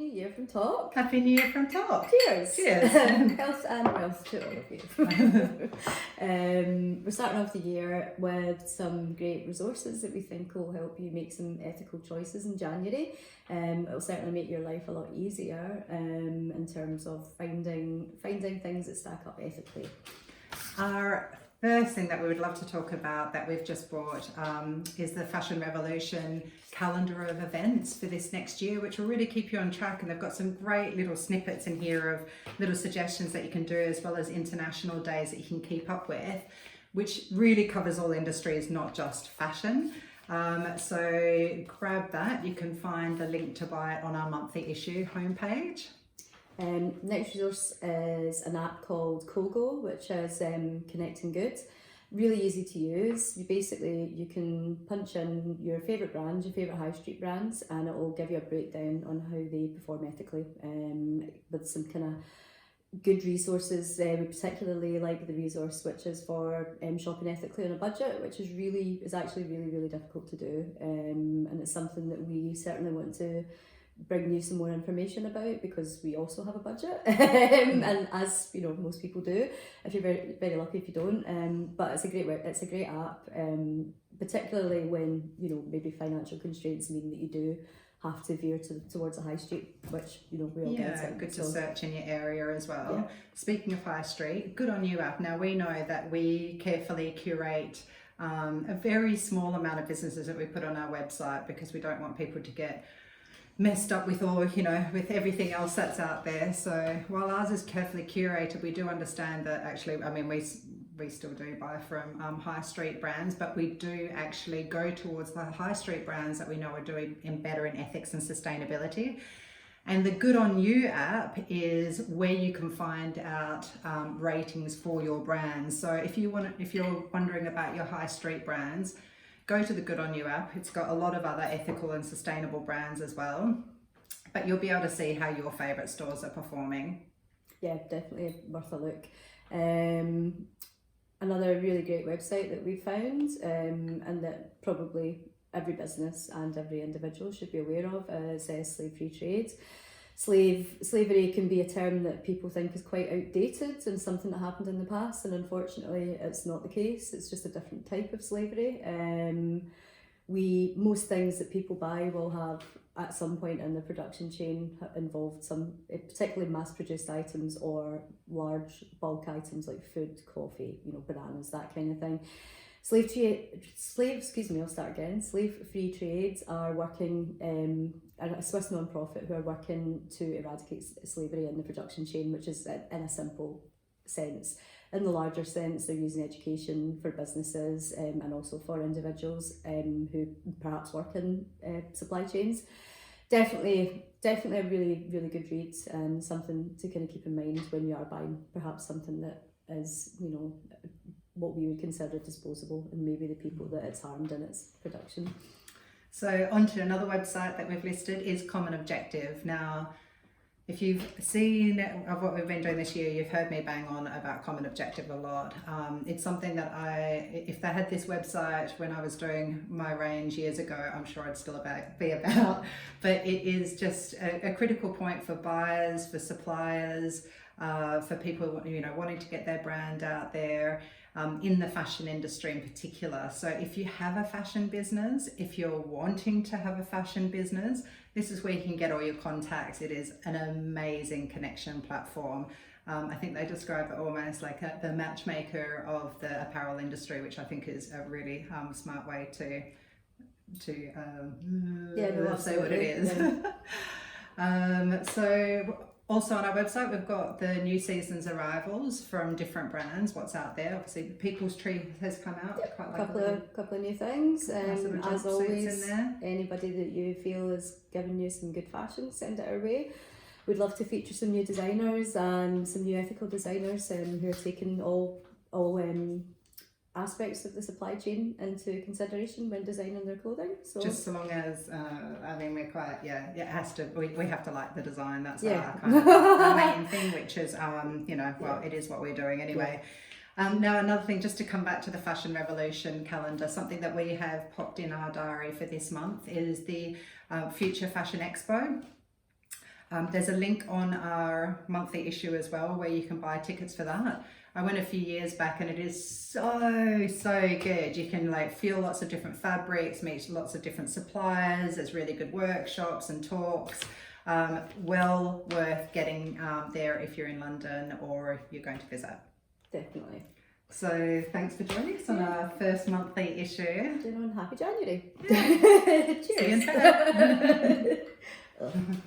New Year from TOC. Happy New Year from TOC. Cheers. Cheers. Health and wealth to all of you. We're starting off the year with some great resources that we think will help you make some ethical choices in January. It'll certainly make your life a lot easier in terms of finding things that stack up ethically. Our first thing that we would love to talk about that we've just brought is the Fashion Revolution calendar of events for this next year, which will really keep you on track. And they've got some great little snippets in here of little suggestions that you can do, as well as international days that you can keep up with, which really covers all industries, not just fashion. So grab that. You can find the link to buy it on our monthly issue homepage. Next resource is an app called Kogo, which is connecting goods. Really easy to use. You can punch in your favourite brands, your favourite high street brands, and it will give you a breakdown on how they perform ethically, with some kind of good resources. We particularly like the resource which is for shopping ethically on a budget, which is actually really difficult to do, and it's something that we certainly want to bring you some more information about, because we also have a budget, and as you know, most people do. If you're very lucky if you don't, but it's a great app, particularly when maybe financial constraints mean that you do have to veer towards a high street, which we all get. Yeah, good to search in your area as well. Yeah. Speaking of high street, Good On You app. Now we know that we carefully curate a very small amount of businesses that we put on our website, because we don't want people to get messed up with with everything else that's out there. So while ours is carefully curated, we do understand that actually, we still do buy from high street brands, but we do actually go towards the high street brands that we know are doing better in ethics and sustainability. And the Good On You app is where you can find out ratings for your brands. So if you're wondering about your high street brands, go to the Good On You app. It's got a lot of other ethical and sustainable brands as well, but you'll be able to see how your favourite stores are performing. Yeah, definitely worth a look. Another really great website that we found, and that probably every business and every individual should be aware of, is Slave Free Trade. Slavery can be a term that people think is quite outdated and something that happened in the past, and unfortunately it's not the case. It's just a different type of slavery. Most things that people buy will have at some point in the production chain involved some particularly mass-produced items or large bulk items like food, coffee, bananas, that kind of thing. Slave Free Trades are working, a Swiss non-profit who are working to eradicate slavery in the production chain, which is in a simple sense. In the larger sense, they're using education for businesses and also for individuals who perhaps work in supply chains. Definitely a really good read, and something to kind of keep in mind when you are buying perhaps something that is, what we would consider disposable, and maybe the people that it's harmed in its production. So onto another website that we've listed is Common Objective. Now, if you've seen what we've been doing this year, you've heard me bang on about Common Objective a lot. It's something that if they had this website when I was doing my range years ago, I'm sure I'd still be about, but it is just a critical point for buyers, for suppliers, for people wanting to get their brand out there, in the fashion industry in particular. So if you have a fashion business, if you're wanting to have a fashion business, this is where you can get all your contacts. It is an amazing connection platform. I think they describe it almost like the matchmaker of the apparel industry, which I think is a really smart way to say what it is. Yeah. So also on our website, we've got the new season's arrivals from different brands. What's out there? Obviously, the People's Tree has come out. Yep, quite like couple of new things. As always, anybody that you feel is giving you some good fashion, send it our way. We'd love to feature some new designers and some new ethical designers who are taking all aspects of the supply chain into consideration when designing their clothing. So just so long as we're quite it has to, we have to like the design. That's our kind of our main thing, which is it is what we're doing anyway. Now another thing, just to come back to the Fashion Revolution calendar, something that we have popped in our diary for this month is the Future Fashion Expo. There's a link on our monthly issue as well where you can buy tickets for that. I went a few years back and it is so good. You can like feel lots of different fabrics, meet lots of different suppliers. There's really good workshops and talks. Well worth getting there if you're in London or if you're going to visit. Definitely. So thanks for joining us on our first monthly issue. Everyone, happy January. Yeah. Cheers. See you in Feb.